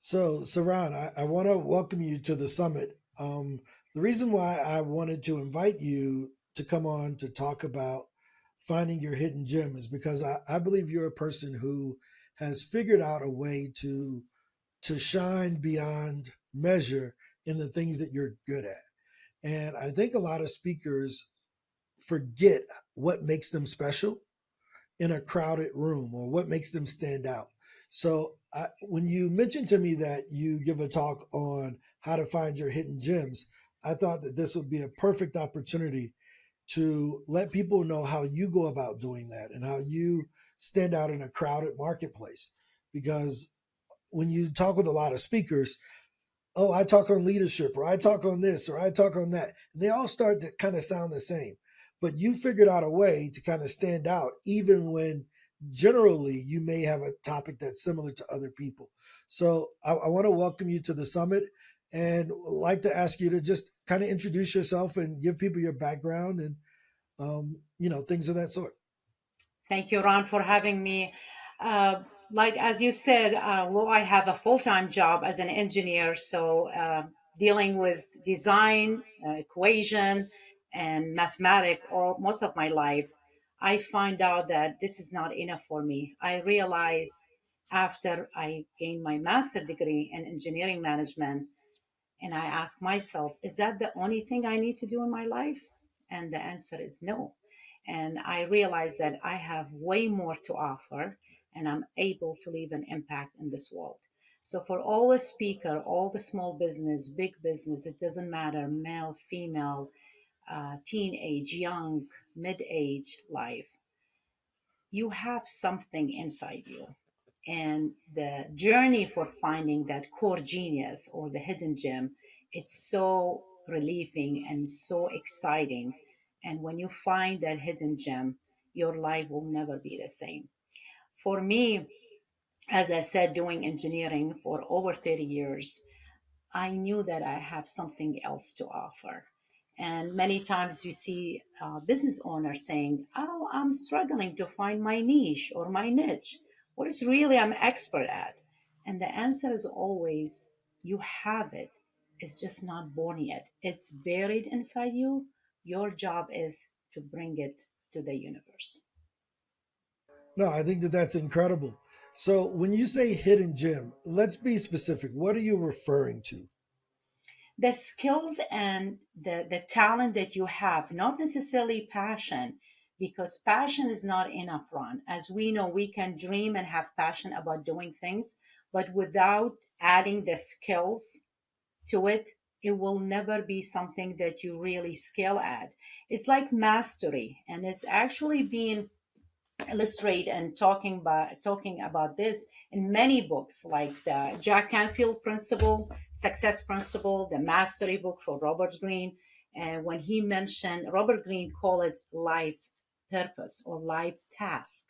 So, Saran, I want to welcome you to the summit. The reason why I wanted to invite you to come on to talk about finding your hidden gem is because I believe you're a person who has figured out a way to shine beyond measure in the things that you're good at. And I think a lot of speakers forget what makes them special in a crowded room or what makes them stand out. So when you mentioned to me that you give a talk on how to find your hidden gems, I thought that this would be a perfect opportunity to let people know how you go about doing that and how you stand out in a crowded marketplace. Because when you talk with a lot of speakers, oh, I talk on leadership, or I talk on this, or I talk on that. And they all start to kind of sound the same. But you figured out a way to kind of stand out, even when generally you may have a topic that's similar to other people. So I want to welcome you to the summit and like to ask you to just kind of introduce yourself and give people your background and, things of that sort. Thank you, Ron, for having me. Like as you said, well, I have a full-time job as an engineer, so dealing with design, equation, and mathematics all most of my life. I find out that this is not enough for me. I realize after I gained my master degree in engineering management, and I ask myself, is that the only thing I need to do in my life? And the answer is no. And I realize that I have way more to offer and I'm able to leave an impact in this world. So, for all the speaker, all the small business, big business, it doesn't matter, male, female, teenage, young, mid age life, you have something inside you. And the journey for finding that core genius or the hidden gem, it's so relieving and so exciting. And when you find that hidden gem, your life will never be the same. For me, as I said, doing engineering for over 30 years, I knew that I have something else to offer. And many times you see business owners saying, "Oh, I'm struggling to find my niche or my niche. What is really I'm expert at?" And the answer is always, you have it. It's just not born yet. It's buried inside you. Your job is to bring it to the universe. No, I think that that's incredible. So when you say hidden gem, let's be specific. What are you referring to? The skills and the talent that you have, not necessarily passion, because passion is not enough, Ron. As we know, we can dream and have passion about doing things, but without adding the skills to it, it will never be something that you really skill at. It's like mastery, and it's actually being illustrate and talking about this in many books like the Jack Canfield Principle, Success Principle, the Mastery book for Robert Greene. And when he mentioned, Robert Greene called it life purpose or life task.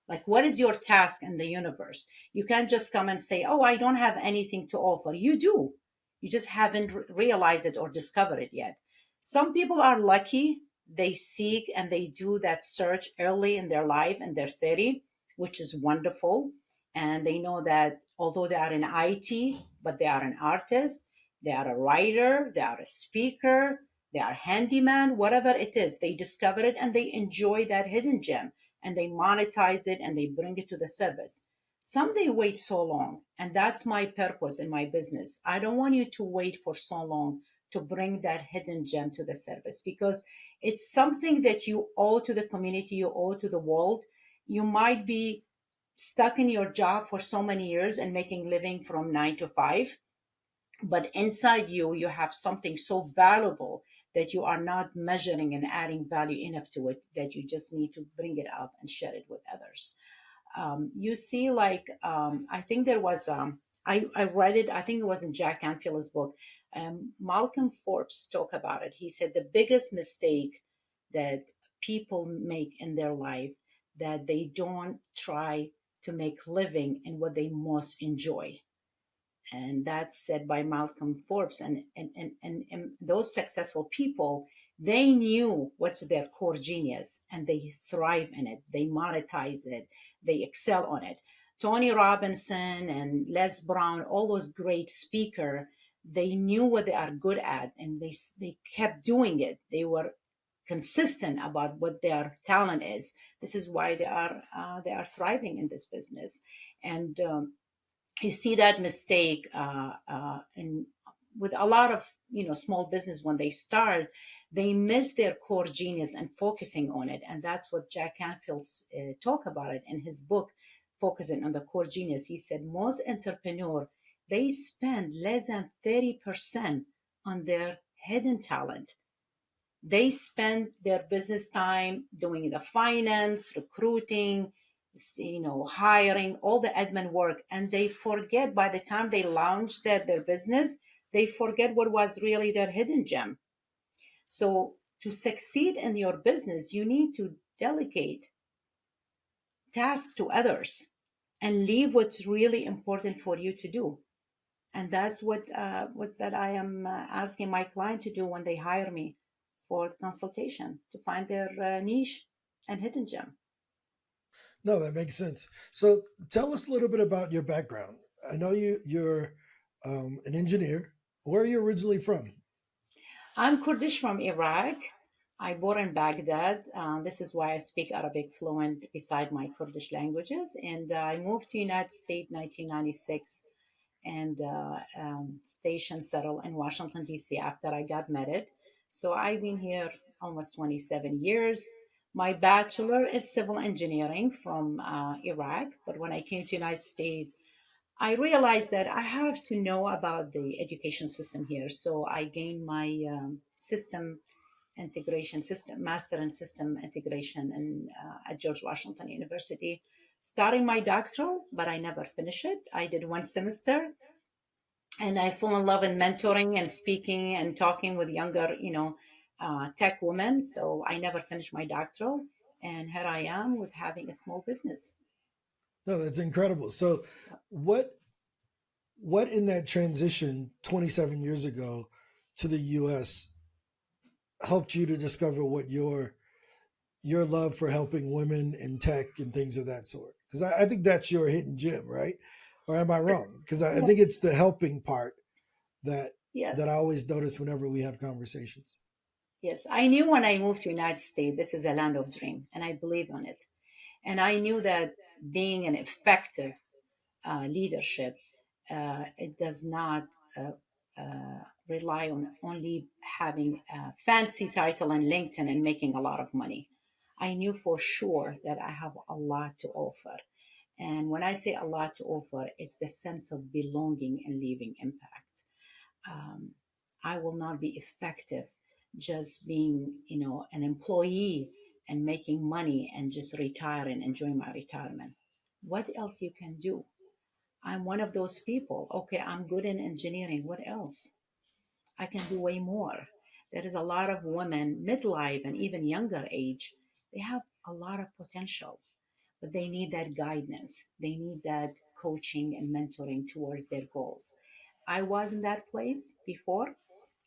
Like, what is your task in the universe? You can't just come and say, "Oh, I don't have anything to offer." You do. You just haven't realized it or discovered it yet. Some people are lucky, they seek and they do that search early in their life and they're 30, which is wonderful. And they know that although they are in IT, but they are an artist, they are a writer, they are a speaker, they are handyman, whatever it is, they discover it and they enjoy that hidden gem and they monetize it and they bring it to the service. Some they wait so long, and that's my purpose in my business. I don't want you to wait for so long to bring that hidden gem to the service because it's something that you owe to the community, you owe to the world. You might be stuck in your job for so many years and making living from 9 to 5, but inside you, you have something so valuable that you are not measuring and adding value enough to it that you just need to bring it up and share it with others. You see, like I think there was I read it. I think it was in Jack Canfield's book. Malcolm Forbes talked about it. He said the biggest mistake that people make in their life that they don't try to make living in what they most enjoy, and that's said by Malcolm Forbes. And those successful people, they knew what's their core genius and they thrive in it, they monetize it, they excel on it. Tony Robinson and Les Brown, all those great speaker, they knew what they are good at, and they kept doing it. They were consistent about what their talent is. This is why they are thriving in this business. And you see that mistake in with a lot of small business. When they start, they miss their core genius and focusing on it, and that's what Jack Canfield talk about it in his book, focusing on the core genius. He said most entrepreneur, they spend less than 30% on their hidden talent. They spend their business time doing the finance, recruiting, hiring, all the admin work, and they forget by the time they launch their business, they forget what was really their hidden gem. So to succeed in your business, you need to delegate tasks to others and leave what's really important for you to do. And that's what that I am asking my client to do when they hire me for consultation, to find their niche and hidden gem. No, that makes sense. So tell us a little bit about your background. I know you're an engineer. Where are you originally from? I'm Kurdish from Iraq. I born in Baghdad. This is why I speak Arabic fluent beside my Kurdish languages. And I moved to United States 1996, and station settled in Washington, D.C. after I got married. So I've been here almost 27 years. My bachelor is civil engineering from Iraq, but when I came to United States, I realized that I have to know about the education system here. So I gained my system integration system master in system integration at George Washington University, starting my doctoral, but I never finished it. I did one semester, and I fell in love in mentoring and speaking and talking with younger, tech women. So I never finished my doctoral, and here I am with having a small business. No, that's incredible. So what what in that transition 27 years ago to the US helped you to discover what your love for helping women in tech and things of that sort? Because I think that's your hidden gem, right? Or am I Yes. wrong? Because I think it's the helping part that I Yes. always notice whenever we have conversations. Yes. I knew when I moved to United States, this is a land of dream, and I believe on it. And I knew that being an effective leadership, it does not rely on only having a fancy title on LinkedIn and making a lot of money. I knew for sure that I have a lot to offer. And when I say a lot to offer, it's the sense of belonging and leaving impact. um, I will not be effective just being, an employee and making money and just retire and enjoy my retirement. What else you can do? I'm one of those people. Okay, I'm good in engineering. What else? I can do way more. There is a lot of women, midlife and even younger age, they have a lot of potential, but they need that guidance. They need that coaching and mentoring towards their goals. I was in that place before.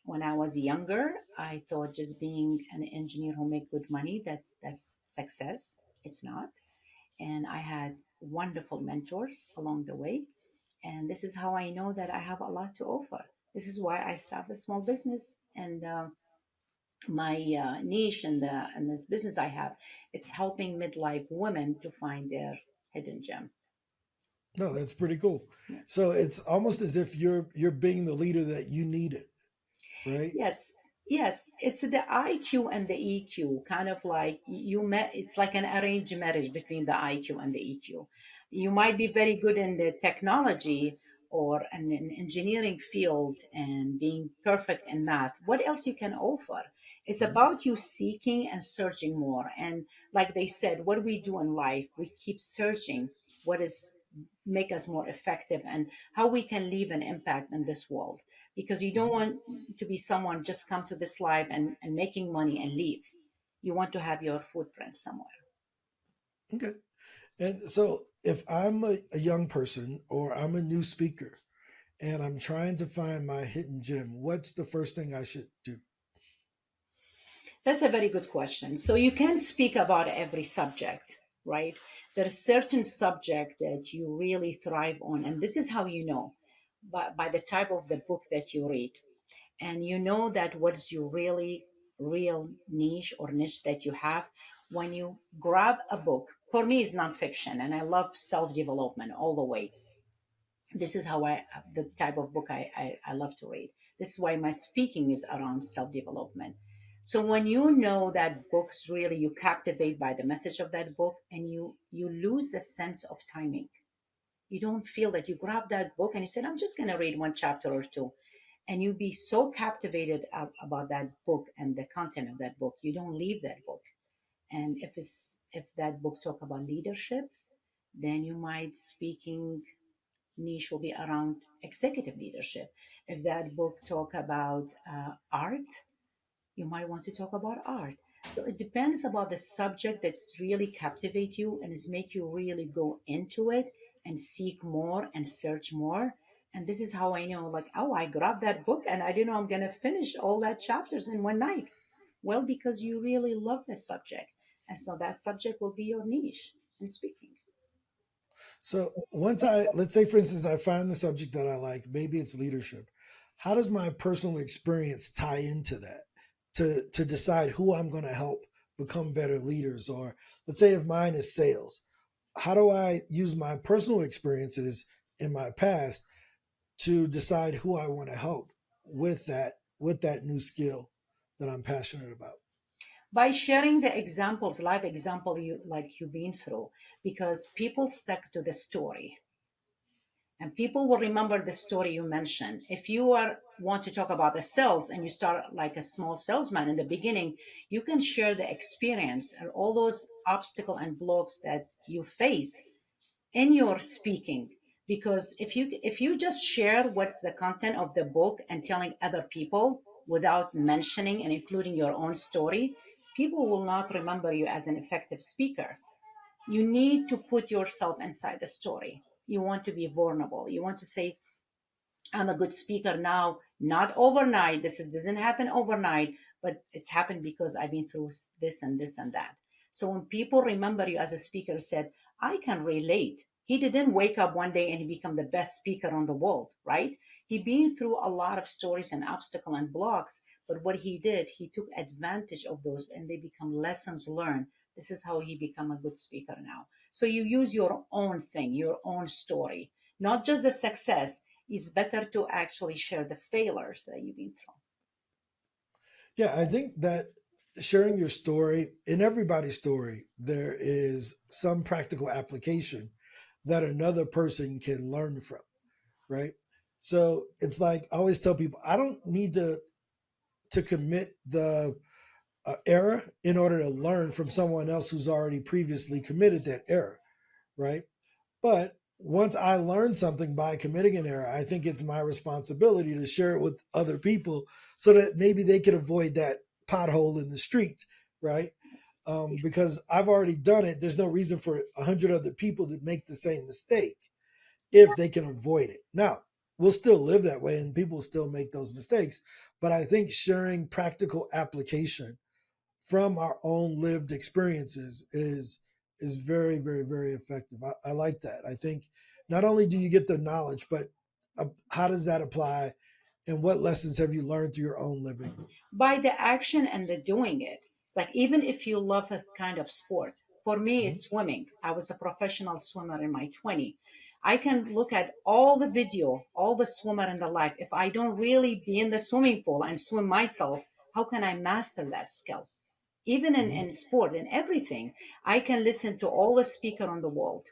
When I was younger, I thought just being an engineer who make good money, that's success. It's not. And I had wonderful mentors along the way. And this is how I know that I have a lot to offer. This is why I started a small business. And my niche in this business I have, it's helping midlife women to find their hidden gem. No, that's pretty cool. Yeah. So it's almost as if you're being the leader that you needed, right? Yes, yes. It's the IQ and the EQ, kind of like you met. It's like an arranged marriage between the IQ and the EQ. You might be very good in the technology or in an engineering field and being perfect in math. What else you can offer? It's Mhm. about you seeking and searching more. And like they said, what we do in life, we keep searching what is make us more effective and how we can leave an impact in this world, because you don't Mhm. want to be someone just come to this life and making money and leave. You want to have your footprint somewhere. Okay. And so if I'm a young person or I'm a new speaker and I'm trying to find my hidden gem, what's the first thing I should do? That's a very good question. So you can speak about every subject. right? There's certain subject that you really thrive on, and this is how you know by the type of the book that you read, and you know that what's your really real niche or niche that you have when you grab a book. For me, it's nonfiction, and I love self-development all the way. This is how I the type of book I love to read. This is why my speaking is around self-development. So when you know that books really you captivate by the message of that book, and you lose the sense of timing. You don't feel that you grab that book and you said, I'm just going to read one chapter or two, and you be so captivated about that book and the content of that book, you don't leave that book. And if that book talk about leadership, then you might speaking niche will be around executive leadership. If that book talk about art, you might want to talk about art. So it depends about the subject that's really captivate you and is make you really go into it and seek more and search more. And this is how I know, like, oh, I grabbed that book and I didn't know I'm gonna finish all that chapters in one night. Well, because you really love the subject. And so that subject will be your niche in speaking. So once I, let's say for instance, I find the subject that I like, maybe it's leadership. How does my personal experience tie into that to decide who I'm going to help become better leaders? Or let's say if mine is sales, how do I use my personal experiences in my past to decide who I want to help with that new skill that I'm passionate about? By sharing the examples, live example you like you've been through, because people stuck to the story and people will remember the story you mentioned. If you are want to talk about the sales and you start like a small salesman in the beginning, you can share the experience and all those obstacles and blocks that you face in your speaking. Because if you just share what's the content of the book and telling other people without mentioning and including your own story, people will not remember you as an effective speaker. You need to put yourself inside the story. You want to be vulnerable. You want to say, I'm a good speaker now, not overnight. Doesn't happen overnight, but it's happened because I've been through this and this and that. So when people remember you as a speaker, said, I can relate. He didn't wake up one day and he become the best speaker on the world, right? He been through a lot of stories and obstacle and blocks, but what he did, he took advantage of those and they become lessons learned. This is how he become a good speaker now. So you use your own thing, your own story, not just the success. It's better to actually share the failures that you've been through. Yeah, I think that sharing your story, in everybody's story, there is some practical application that another person can learn from, right? So it's like I always tell people, I don't need to commit the error in order to learn from someone else who's already previously committed that error, right? But once I learn something by committing an error, I think it's my responsibility to share it with other people so that maybe they can avoid that pothole in the street, right? Yes. Because I've already done it. There's no reason for 100 other people to make the same mistake if they can avoid it. Now, we'll still live that way and people still make those mistakes. But I think sharing practical application from our own lived experiences is very, very, very effective. I like that. I think not only do you get the knowledge, but how does that apply, and what lessons have you learned through your own living? By the action and the doing it. It's like even if you love a kind of sport. For me, Mhm. it's swimming. I was a professional swimmer in my 20. I can look at all the video, all the swimmer in the life. If I don't really be in the swimming pool and swim myself, how can I master that skill? Even Mhm. in sport, in everything, I can listen to all the speaker on the world.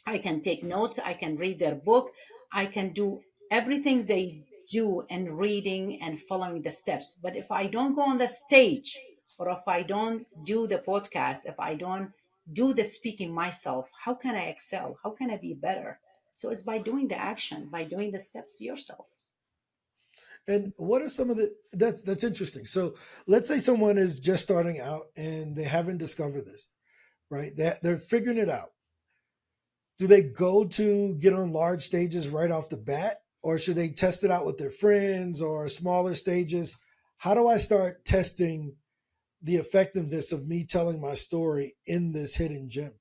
I can take notes, I can read their book, I can do everything they do in reading and following the steps. But if I don't go on the stage, or if I don't do the podcast, if I don't do the speaking myself, how can I excel? How can I be better? So it's by doing the action, by doing the steps yourself. And what are some of the that's interesting. So let's say someone is just starting out and they haven't discovered this, right? They're figuring it out. Do they go to get on large stages right off the bat, or should they test it out with their friends or smaller stages? How do I start testing the effectiveness of me telling my story in this hidden gem?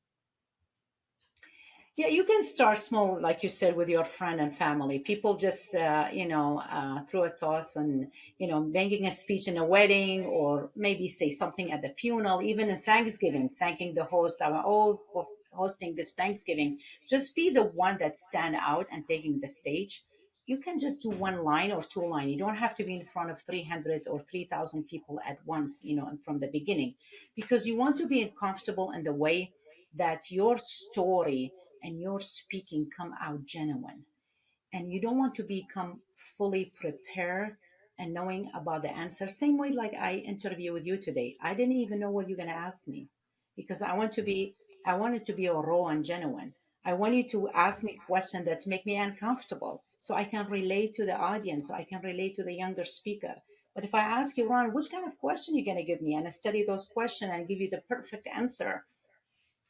Yeah, you can start small, like you said, with your friend and family. People just, throw a toss and, making a speech in a wedding, or maybe say something at the funeral, even in Thanksgiving, thanking the host. For hosting this Thanksgiving. Just be the one that stand out and taking the stage. You can just do one line or two line. You don't have to be in front of 300 or 3,000 people at once, from the beginning, because you want to be comfortable in the way that your story and your speaking come out genuine, and you don't want to become fully prepared and knowing about the answer. Same way like I interview with you today, I didn't even know what you're going to ask me, because I want it to be raw and genuine. I want you to ask me questions that make me uncomfortable, so I can relate to the audience, so I can relate to the younger speaker. But if I ask you, Ron, which kind of question you're going to give me, and I study those questions and give you the perfect answer,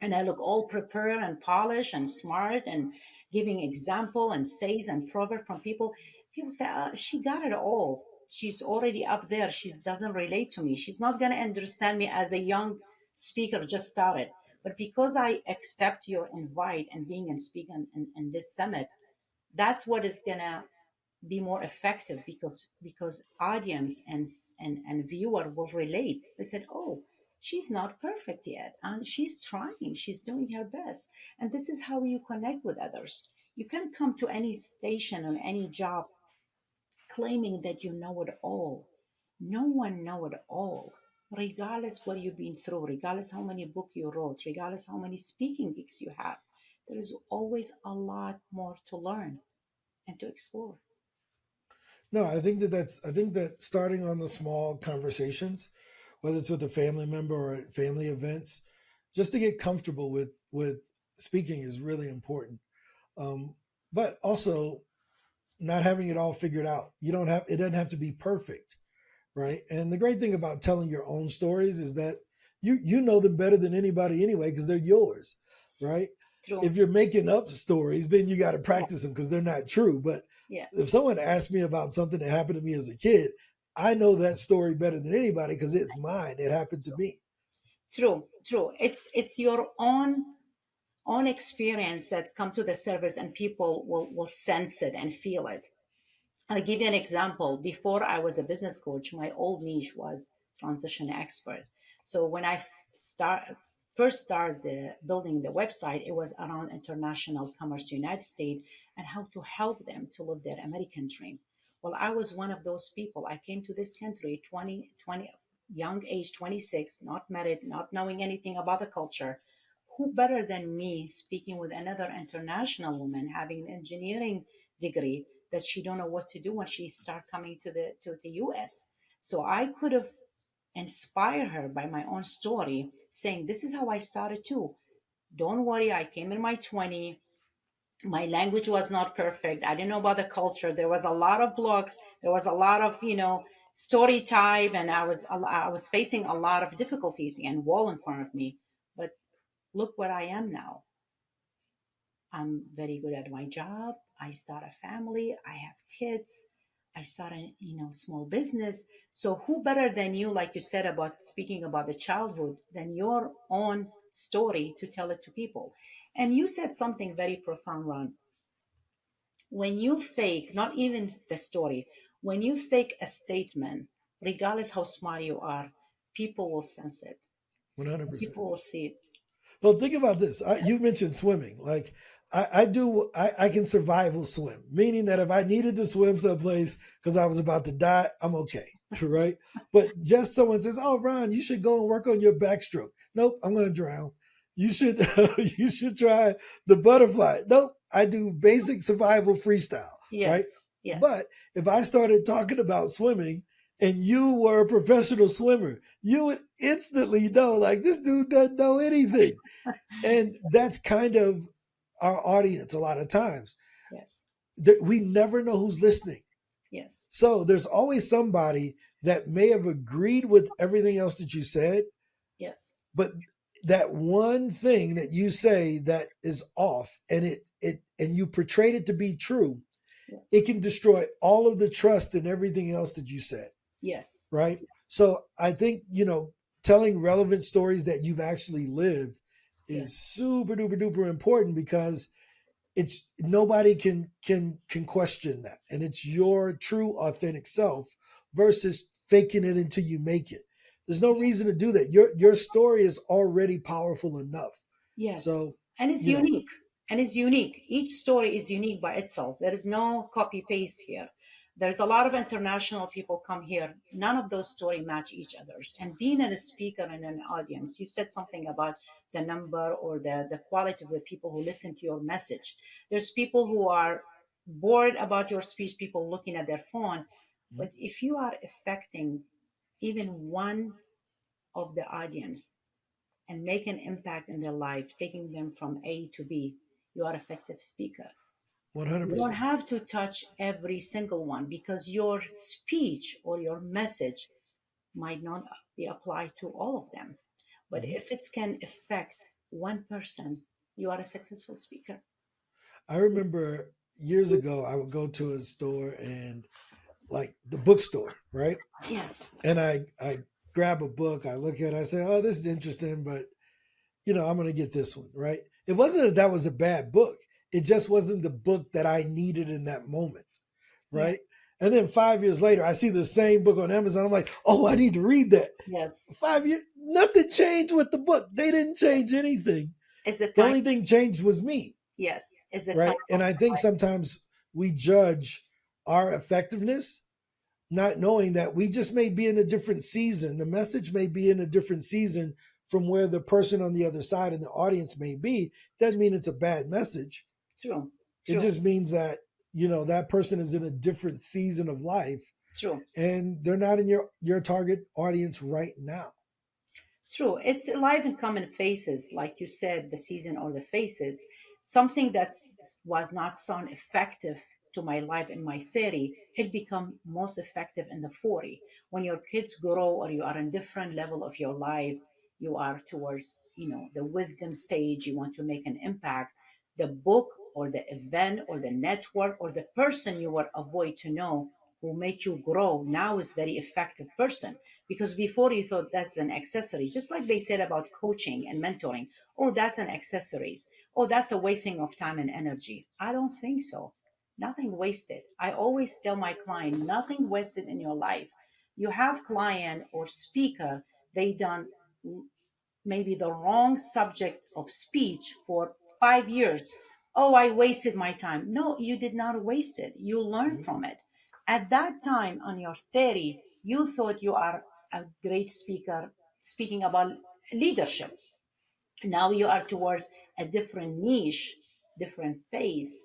and I look all prepared and polished and smart and giving example and says and proverb from people. People say, she got it all. She's already up there. She doesn't relate to me. She's not going to understand me as a young speaker just started. But because I accept your invite and being and speaking in this summit, that's what is going to be more effective, because audience and viewer will relate. They said, oh, she's not perfect yet and she's trying, she's doing her best. And this is how you connect with others. You can come to any station or any job claiming that you know it all. No one know it all, regardless what you've been through, regardless how many books you wrote, regardless how many speaking gigs you have. There is always a lot more to learn and to explore. No, I think that starting on the small conversations, whether it's with a family member or at family events, just to get comfortable with speaking is really important. Um, but also not having it all figured out. You don't have it doesn't have to be perfect, right? And the great thing about telling your own stories is that you know them better than anybody anyway because they're yours, right? True. If you're making up stories, then you got to Yeah. practice them because they're not true. But if Yes. someone asks me about something that happened to me as a kid, I know that story better than anybody because it's mine. It happened to me. True, true. It's your own experience that's come to the surface, and people will sense it and feel it. I'll give you an example. Before I was a business coach, my old niche was transition expert. So when I first started building the website, it was around international commerce to United States and how to help them to live their American dream. Well, I was one of those people. I came to this country 20 young age, 26, not married, not knowing anything about the culture. Who better than me speaking with another international woman having an engineering degree that she don't know what to do when she start coming to the US. So I could have inspired her by my own story, saying, this is how I started too. Don't worry, I came in my 20. My language was not perfect. I didn't know about the culture. There was a lot of blocks. There was a lot of, story time, and I was facing a lot of difficulties and wall in front of me. But look what I am now. I'm very good at my job. I start a family. I have kids. I start a small business. So who better than you, like you said about speaking about the childhood, than your own story to tell it to people? And you said something very profound, Ron. When you fake, not even the story, when you fake a statement, regardless how smart you are, people will sense it. 100%. People will see it. Well, think about this. You mentioned swimming. Like I can survival swim, meaning that if I needed to swim someplace because I was about to die, I'm okay, right? But just someone says, "Oh, Ron, you should go and work on your backstroke." Nope, I'm going to drown. You should you should try the butterfly. Nope, I do basic survival freestyle, Yeah. right? Yes. But if I started talking about swimming and you were a professional swimmer, you would instantly know like this dude doesn't know anything. And that's kind of our audience a lot of times. Yes. We never know who's listening. Yes. So there's always somebody that may have agreed with everything else that you said, Yes. but that one thing that you say that is off and and you portrayed it to be true, it Yes. can destroy all of the trust and everything else that you said, Yes. right? Yes. So I think, telling relevant stories that you've actually lived is Yes. super duper duper important because it's nobody can question that, and it's your true authentic self versus faking it until you make it. There's no reason to do that. Your story is already powerful enough. Yes, So and it's you know. unique. And it's unique. Each story is unique by itself. There is no copy paste here. There's a lot of international people come here. None of those stories match each other's. And being a speaker in an audience, you said something about the number or the quality of the people who listen to your message. There's people who are bored about your speech, people looking at their phone. Mhm. But if you are affecting even one of the audience, and make an impact in their life, taking them from A to B, you are effective speaker. You don't 100%. have to touch every single one because your speech or your message might not be applied to all of them. But Mhm. if it can affect one person, you are a successful speaker. I remember years ago I would go to a store, and like the bookstore, right? Yes, And I grab a book, I look at it, I say, "Oh, this is interesting, but I'm going to get this one," right? It wasn't that that was a bad book. It just wasn't the book that I needed in that moment, yeah, right? And then 5 years later, I see the same book on Amazon. I'm like, "Oh, I need to read that." yes. 5 years, nothing changed with the book. They didn't change anything. Is the The time? only thing changed was me, Yes, is the time right? And of I think sometimes we judge our effectiveness not knowing that we just may be in a different season. The message may be in a different season from where the person on the other side in the audience may be. Doesn't mean it's a bad message. true, It true, just means that, that person is in a different season of life true. and they're not in your target audience right now. True. It's alive in common faces, like you said, the season or the faces. Something that was not sound effective to my life in my 30, it become most effective in the 40. When your kids grow or you are in different level of your life, you are towards, the wisdom stage, you want to make an impact. The book or the event or the network or the person you were avoid to know who make you grow now is very effective person, because before you thought that's an accessory, just like they said about coaching and mentoring. Oh, that's an accessories. Oh, that's a wasting of time and energy. I don't think so. Nothing wasted. I always tell my client, nothing wasted in your life. You have client or speaker, they done maybe the wrong subject of speech for 5 years. Oh, I wasted my time. No, you did not waste it. You learned Mhm. from it. At that time, on your 30, you thought you are a great speaker speaking about leadership. Now you are towards a different niche, different phase.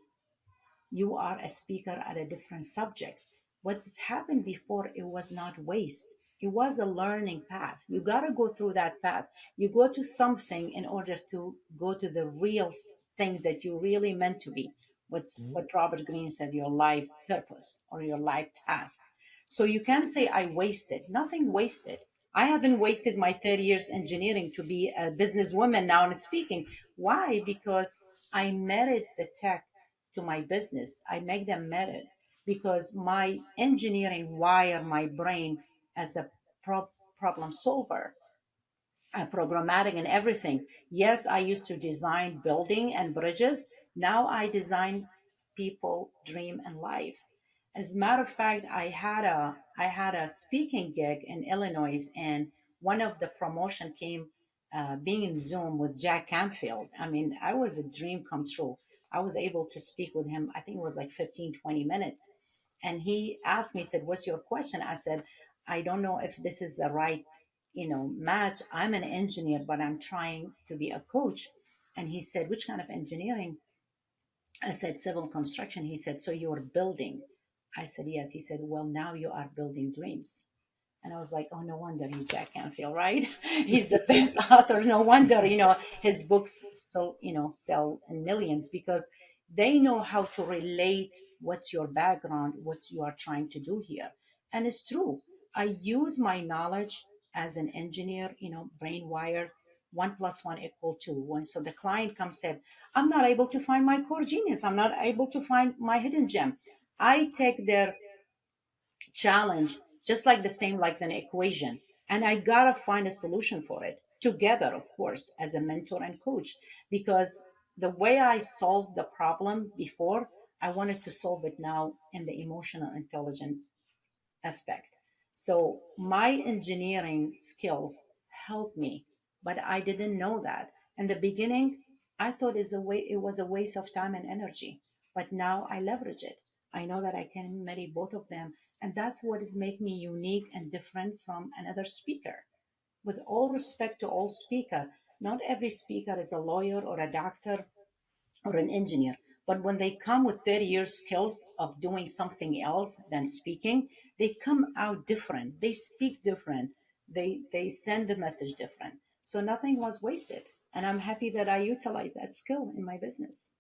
You are a speaker at a different subject. What's happened before, it was not waste. It was a learning path. You got to go through that path. You go to something in order to go to the real thing that you really meant to be. What's Mhm. what Robert Greene said, your life purpose or your life task. So you can't say I wasted. Nothing wasted. I haven't wasted my 30 years engineering to be a businesswoman now and speaking. Why? Because I married the tech to my business. I make them merit because my engineering wire my brain as a problem solver, programmatic and everything. Yes, I used to design building and bridges. Now I design people, dream, and life. As a matter of fact, I had a speaking gig in Illinois, and one of the promotion came being in Zoom with Jack Canfield. I mean, I was a dream come true. I was able to speak with him. I think it was like 15, 20 minutes. And he asked me, he said, "What's your question?" I said, "I don't know if this is the right match. I'm an engineer, but I'm trying to be a coach." And he said, "Which kind of engineering?" I said, "Civil construction." He said, "So you're building?" I said, "Yes." He said, "Well, now you are building dreams." And I was like, "Oh, no wonder he's Jack Canfield, right?" He's the best author. No wonder, his books still, sell in millions because they know how to relate what's your background, what you are trying to do here. And it's true. I use my knowledge as an engineer, brain wired, one plus one equal two. When so the client comes said, "I'm not able to find my core genius. I'm not able to find my hidden gem." I take their challenge just like the same like an equation, and I gotta find a solution for it. together, of course, as a mentor and coach, because the way I solved the problem before, I wanted to solve it now in the emotional intelligence aspect. So my engineering skills helped me, but I didn't know that. In the beginning, I thought it was a waste of time and energy, but now I leverage it. I know that I can marry both of them, and that's what is make me unique and different from another speaker. With all respect to all speaker, not every speaker is a lawyer or a doctor or an engineer. But when they come with 30 years skills of doing something else than speaking, they come out different. They speak different. They send the message different. So nothing was wasted. And I'm happy that I utilized that skill in my business.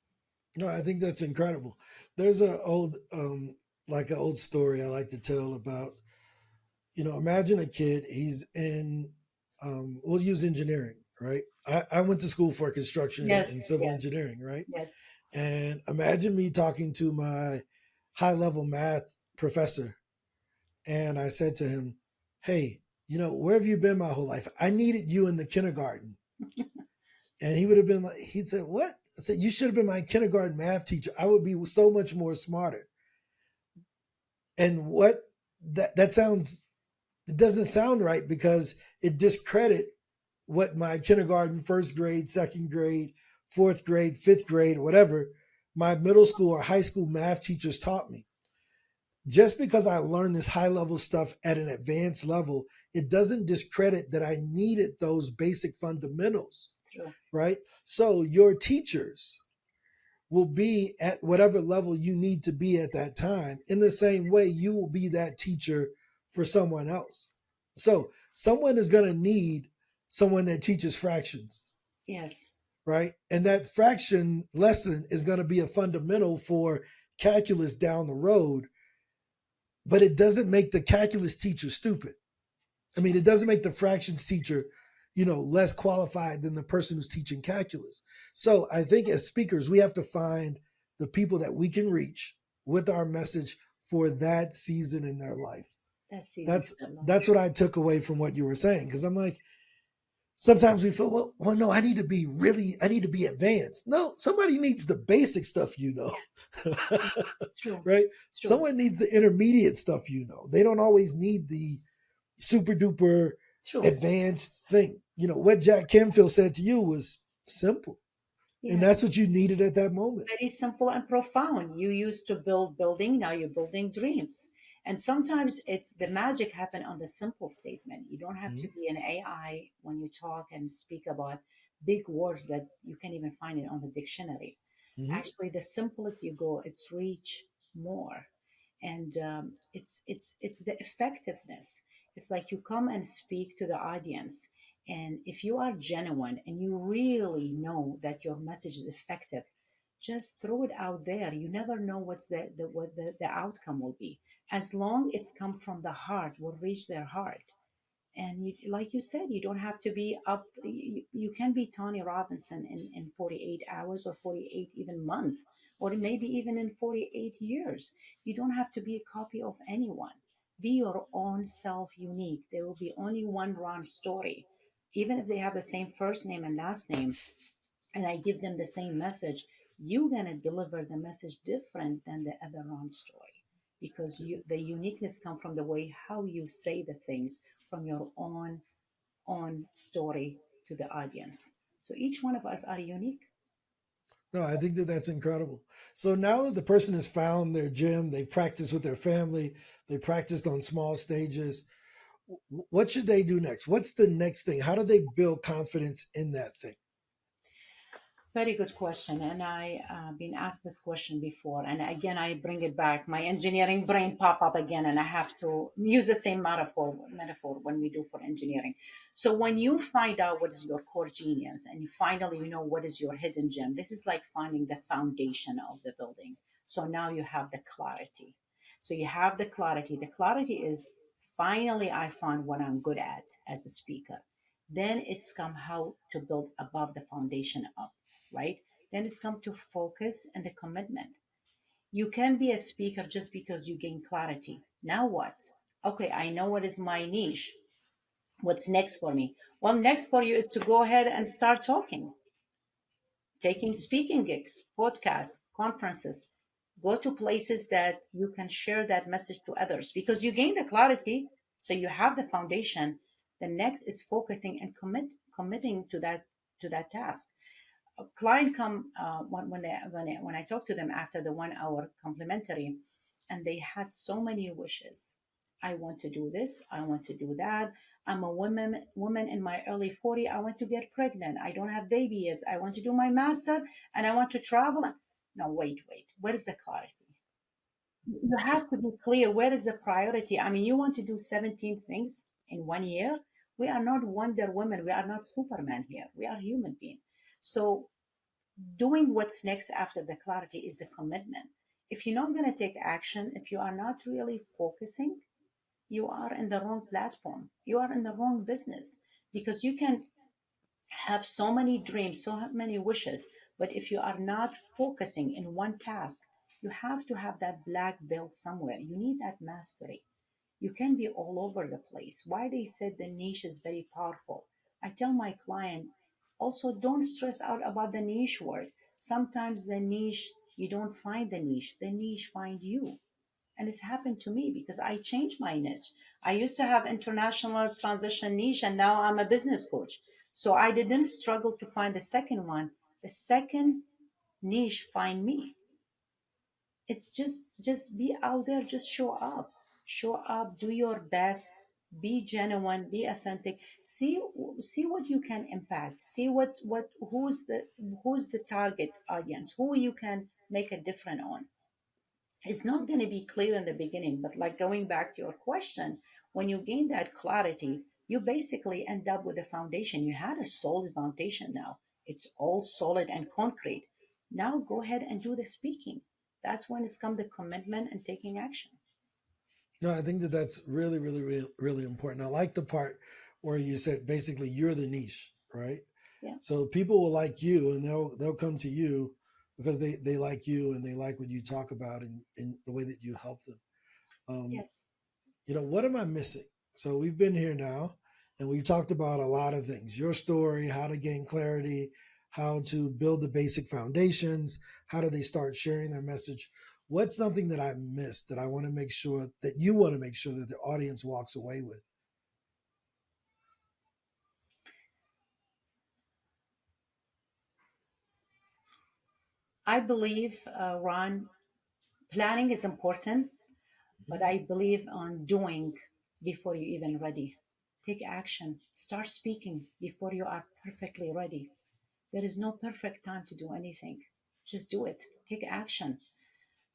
No, I think that's incredible. There's a old like an old story I like to tell about, imagine a kid, he's in we'll use engineering, right? I went to school for construction Yes, and civil yes, engineering, right? yes. And imagine me talking to my high level math professor, and I said to him, "Hey, where have you been my whole life? I needed you in the kindergarten." And he would have been like, he'd said, "What?" I said, "You should have been my kindergarten math teacher. I would be so much more smarter." And what that sounds, it doesn't sound right because it discredit what my kindergarten, first grade, second grade, fourth grade, fifth grade, whatever, my middle school or high school math teachers taught me. Just because I learned this high level stuff at an advanced level, it doesn't discredit that I needed those basic fundamentals, True. right? So your teachers will be at whatever level you need to be at that time. In the same way, you will be that teacher for someone else. So someone is going to need someone that teaches fractions, Yes. right? And that fraction lesson is going to be a fundamental for calculus down the road, but it doesn't make the calculus teacher stupid. I mean, it doesn't make the fractions teacher, less qualified than the person who's teaching calculus. So I think as speakers, we have to find the people that we can reach with our message for that season in their life. That season That's of their life. that's what I took away from what you were saying. Because I'm like, sometimes we feel, well, no, I need to be advanced. No, somebody needs the basic stuff, Yes. True. right? True. Someone needs the intermediate stuff, They don't always need the super duper True. advanced thing. What Jack Canfield said to you was simple. And Yeah. that's what you needed at that moment. Very simple and profound. You used to build building, now you're building dreams. And sometimes it's the magic happen on the simple statement. You don't have to Mhm. be an AI when you talk and speak about big words that you can't even find it on the dictionary. Mhm. Actually, the simplest you go, it's reach more, and it's the effectiveness. It's like you come and speak to the audience, and if you are genuine and you really know that your message is effective, just throw it out there. You never know what's the outcome will be. As long it's come from the heart, will reach their heart. And you, like you said, you don't have to be up. You can be Tony Robinson in 48 hours or 48 even month, or maybe even in 48 years. You don't have to be a copy of anyone. Be your own self, unique. There will be only one Ron story. Even if they have the same first name and last name, and I give them the same message, you're gonna deliver the message different than the other Ron story, because the uniqueness come from the way how you say the things from your own story to the audience. So each one of us are unique. No, I think that that's incredible. So now that the person has found their gym, they've practiced with their family, they practiced on small stages, what should they do next? What's the next thing? How do they build confidence in that thing? Very good question, and I been asked this question before, and again I bring it back. My engineering brain pop up again, and I have to use the same metaphor when we do for engineering. So when you find out what is your core genius, and you finally know what is your hidden gem, this is like finding the foundation of the building. So now you have the clarity. So you have the clarity. The clarity is finally I found what I'm good at as a speaker. Then it's come how to build above the foundation up, right? Then it's come to focus and the commitment. You can be a speaker just because you gain clarity. Now what? Okay, I know what is my niche. What's next for me? Well, next for you is to go ahead and start talking, taking speaking gigs, podcasts, conferences. Go to places that you can share that message to others because you gain the clarity, so you have the foundation. The next is focusing and committing to that task. A client come when I talk to them after the 1 hour complimentary, and they had so many wishes. I want to do this. I want to do that. I'm a woman in my early 40. I want to get pregnant. I don't have baby yet. I want to do my master and I want to travel. No, wait. Where is the clarity? You have to be clear. Where is the priority? I mean, you want to do 17 things in 1 year? We are not Wonder Woman. We are not Superman here. We are human beings. So doing what's next after the clarity is a commitment. If you're not going to take action, if you are not really focusing, you are in the wrong platform. You are in the wrong business because you can have so many dreams, so many wishes, but if you are not focusing in one task, you have to have that black belt somewhere. You need that mastery. You can be all over the place. Why they said the niche is very powerful. I tell my client also, don't stress out about the niche word. Sometimes the niche, you don't find the niche find you. And it's happened to me because I changed my niche. I used to have international transition niche and now I'm a business coach. So I didn't struggle to find the second one. The second niche find me. It's just be out there, just show up, do your best, be genuine, be authentic. See what you can impact. See what who's the target audience, who you can make a difference on. It's not going to be clear in the beginning, but like going back to your question, when you gain that clarity, you basically end up with a foundation. You had a solid foundation now. It's all solid and concrete. Now go ahead and do the speaking. That's when it's come the commitment and taking action. No, I think that that's really, really, really, really important. I like the part where you said basically you're the niche, right? Yeah. So people will like you, and they'll come to you because they like you and they like what you talk about and the way that you help them. Um, Yes. what am I missing? So we've been here now, and we've talked about a lot of things: your story, how to gain clarity, how to build the basic foundations, how do they start sharing their message. What's something that I missed that I want to make sure that you want to make sure that the audience walks away with? I believe, Ron, planning is important, but I believe on doing before you even ready. Take action. Start speaking before you are perfectly ready. There is no perfect time to do anything. Just do it. Take action.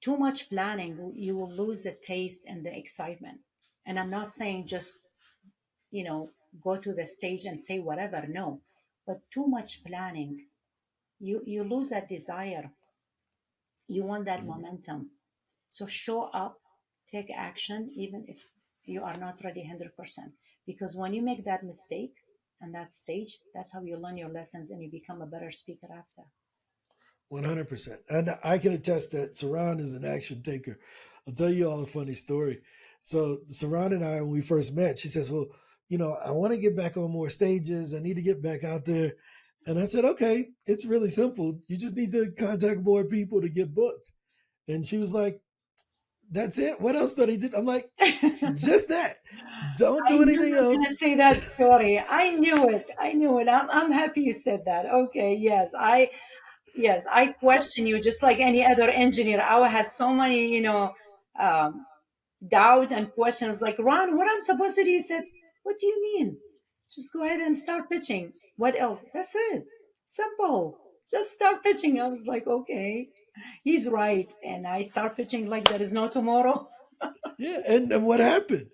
Too much planning, you will lose the taste and the excitement. And I'm not saying just, you know, go to the stage and say whatever. No. But too much planning, you lose that desire. You want that Mhm. momentum. So show up, take action, even if you are not ready 100%. Because when you make that mistake and that stage, that's how you learn your lessons and you become a better speaker after. 100%. And I can attest that Saran is an action taker. I'll tell you all a funny story. So, Saran and I, when we first met, she says, well, I want to get back on more stages. I need to get back out there. And I said, okay, it's really simple. You just need to contact more people to get booked. And she was like, that's it. What else do I need to do? I'm like, just that. Don't I do knew anything you were going else. to say that story. I knew it. I knew it. I'm happy you said that. Okay. Yes, I question you just like any other engineer. I has so many, um, doubt and questions like, Ron, what I'm supposed to do? You said, what do you mean? Just go ahead and start pitching. What else? That's it. Simple. Just start pitching. I was like, okay, he's right. And I start pitching like there is no tomorrow. Yeah. And what happened?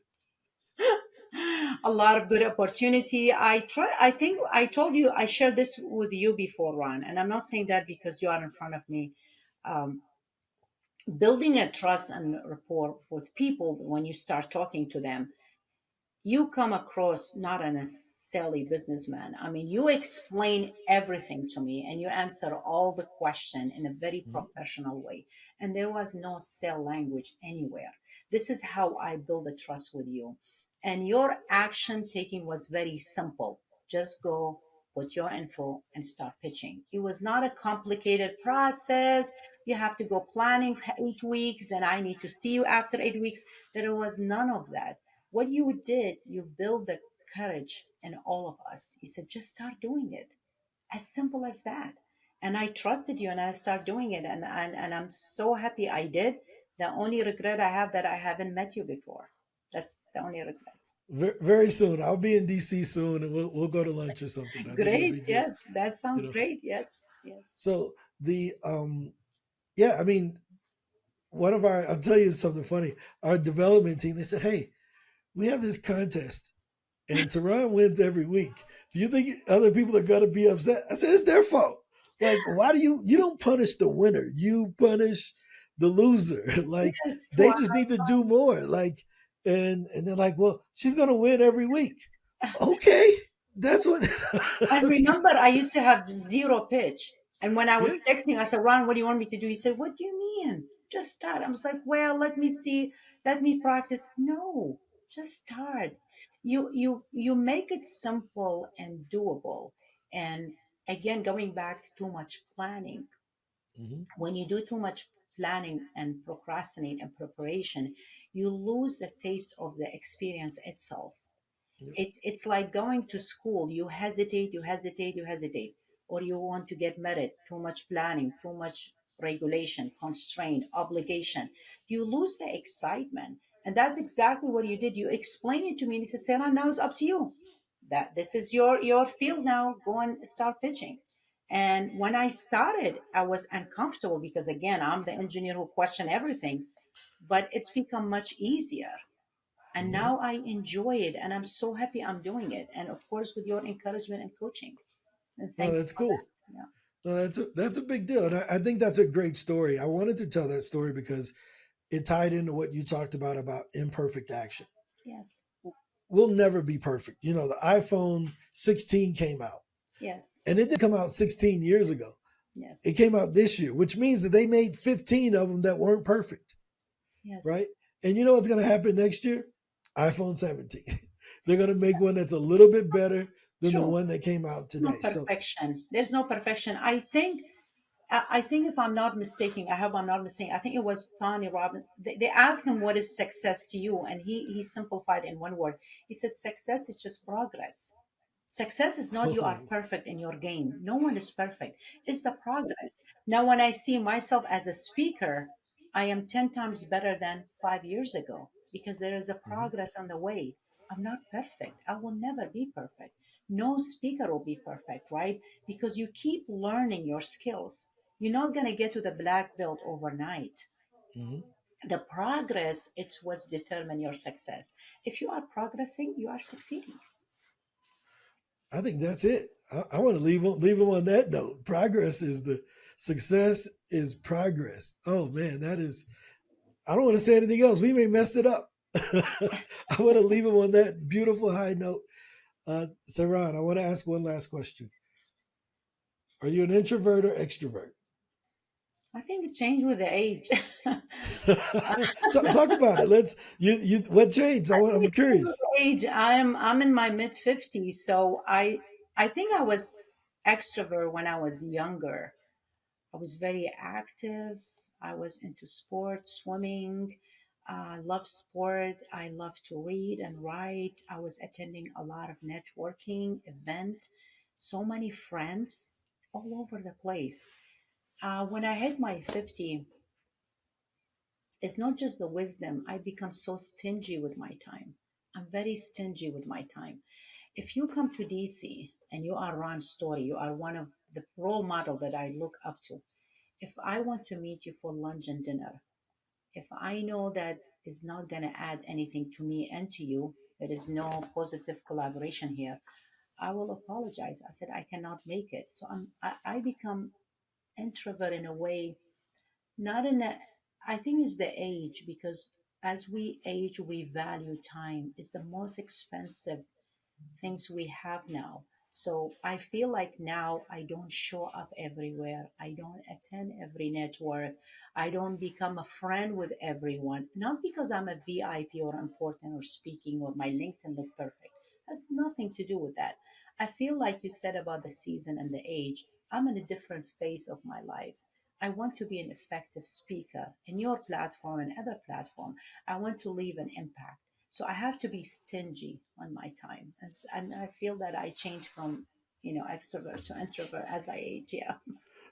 A lot of good opportunity. I think I told you, I shared this with you before, Ron, and I'm not saying that because you are in front of me. Um, Building a trust and rapport with people when you start talking to them, you come across not as a silly businessman. I mean, you explain everything to me and you answer all the question in a very Mhm. professional way. And there was no sell language anywhere. This is how I build a trust with you. And your action taking was very simple. Just go, put your info, and start pitching. It was not a complicated process. You have to go planning for 8 weeks, then I need to see you after 8 weeks. There was none of that. What you did, you built the courage in all of us. You said, just start doing it. As simple as that. And I trusted you and I started doing it. And I'm so happy I did. The only regret I have that I haven't met you before. That's the only regret. Very soon. I'll be in DC soon, and we'll go to lunch or something. I think it'll Great. be good. Yes, that You sounds know. great. Yes, yes. So the yeah, I mean, one of our I'll tell you something funny. Our development team, they said, "Hey, we have this contest, and Saran wins every week. Do you think other people are gonna be upset?" I said, "It's their fault. Like, why do you don't punish the winner? You punish the loser. Like, Yes. they just need to do more. Like, and they're like, well, she's gonna win every week. Okay, that's what. And remember, I used to have zero pitch. And when I Yeah. was texting, I said, Ron, what do you want me to do? He said, what do you mean? Just start. I was like, well, let me see. Let me practice. No, just start. You make it simple and doable. And again, going back to too much planning. Hmm. When you do too much planning and procrastinate and preparation, you lose the taste of the experience itself. Yeah. It's like going to school. You hesitate, you hesitate, you hesitate, or you want to get married. Too much planning, too much regulation, constraint, obligation. You lose the excitement, and that's exactly what you did. You explained it to me, and he said, "Sarah, now it's up to you. That this is your field now. Go and start pitching." And when I started, I was uncomfortable because again, I'm the engineer who question everything, but it's become much easier and Hmm. now I enjoy it and I'm so happy I'm doing it, and of course with your encouragement and coaching, and No, thank you that's for cool. that. Yeah. No, that's a big deal, and I think that's a great story. I wanted to tell that story because it tied into what you talked about imperfect action. Yes. We'll never be perfect. You know, the iPhone 16 came out, Yes. and it didn't come out 16 years ago. Yes. It came out this year, which means that they made 15 of them that weren't perfect, Yes. right? And you know what's going to happen next year? iPhone 17. They're going to make one that's a little bit better than the True. one that came out No today. So, perfection. There's no perfection. I think if I'm not mistaken, I hope I'm not mistaken. I think it was Tony Robbins. They asked him what is success to you, and he simplified in one word. He said success is just progress. Success is not you are oh, perfect in your game. No one is perfect. It's the progress. Now, when I see myself as a speaker, I am 10 times better than 5 years ago because there is a mhm, progress on the way. I'm not perfect. I will never be perfect. No speaker will be perfect, right? Because you keep learning your skills. You're not going to get to the black belt overnight. mhm. The progress, it's what's determine your success. If you are progressing, you are succeeding. I think that's it. I want to leave them on that note. Progress is the success is progress. Oh man, that is. I don't want to say anything else. We may mess it up. I want to leave them on that beautiful high note. Saran, I want to ask one last question. Are you an introvert or extrovert? I think it changed with the age. Talk about it. Let's you what changed? I'm curious. Age. I'm in my mid 50s, so I think I was extrovert when I was younger. I was very active. I was into sports, swimming. I love sport. I love to read and write. I was attending a lot of networking event. So many friends all over the place. When I hit my 50, it's not just the wisdom. I become so stingy with my time. I'm very stingy with my time. If you come to DC and you are Ron Story, you are one of the role model that I look up to. If I want to meet you for lunch and dinner, if I know that is not going to add anything to me and to you, there is no positive collaboration here, I will apologize. I said I cannot make it. So I become introvert in a way, not in a, I think it's the age because as we age, we value time. It's the most expensive things we have now. So I feel like now I don't show up everywhere. I don't attend every network. I don't become a friend with everyone. Not because I'm a VIP or important or speaking or my LinkedIn look perfect. Has nothing to do with that. I feel like you said about the season and the age. I'm in a different phase of my life. I want to be an effective speaker in your platform and other platform. I want to leave an impact. So I have to be stingy on my time. And I feel that I change from, extrovert to introvert as I age. Yeah.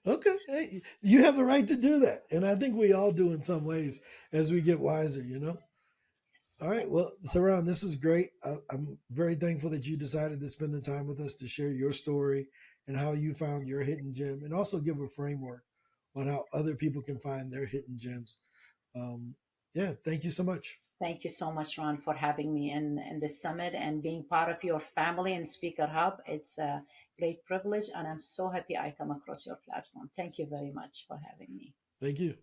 Okay, hey, you have the right to do that, and I think we all do in some ways as we get wiser. All Yes. right. Thank you Well, so much. Saran, this was great. I'm very thankful that you decided to spend the time with us to share your story and how you found your hidden gem, and also give a framework on how other people can find their hidden gems. Um, yeah, thank you so much. Thank you so much, Ron, for having me in this summit and being part of your family and Speaker Hub. It's a great privilege, and I'm so happy I come across your platform. Thank you very much for having me. Thank you.